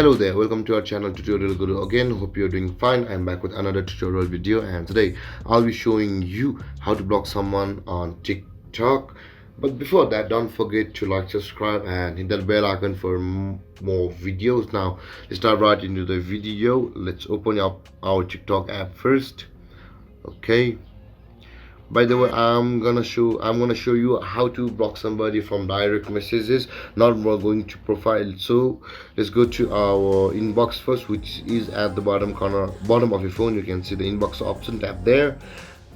Hello there, welcome to our channel Tutorial Guru again. Hope you're doing fine. I'm back with another tutorial video, and today I'll be showing you how to block someone on TikTok. But before that, don't forget to like, subscribe and hit that bell icon for more videos. Now let's dive right into the video. Let's open up our TikTok app first. Okay, by the way, I'm gonna show you how to block somebody from direct messages, not we're going to profile. So let's go to our inbox first, which is at the bottom of your phone. You can see the inbox option, tap there,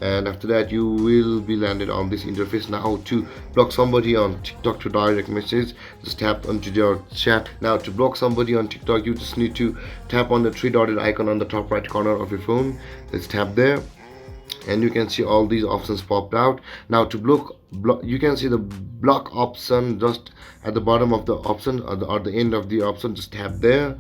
and after that you will be landed on this interface. Now to block somebody on TikTok to direct message, just tap onto your chat. Now to block somebody on TikTok, you just need to tap on the three dotted icon on the top right corner of your phone. Let's tap there, and you can see all these options popped out. Now to block, you can see the block option just at the bottom of the option, or the end of the option. Just tap there,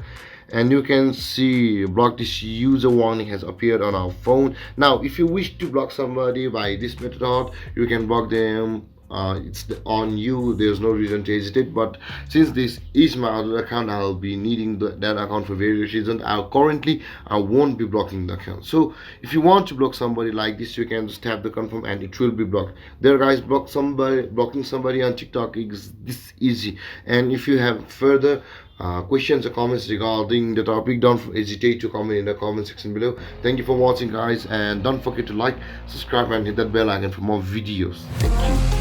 and you can see block this user warning has appeared on our phone. Now if you wish to block somebody by this method, you can block them. It's on you, there's no reason to hesitate. But since this is my other account, I'll be needing that account for various reasons. I won't be blocking the account. So if you want to block somebody like this, you can just tap the confirm and it will be blocked. There guys, blocking somebody on TikTok is this easy. And if you have further questions or comments regarding the topic, don't hesitate to comment in the comment section below. Thank you for watching guys, and don't forget to like, subscribe and hit that bell icon for more videos. Thank you.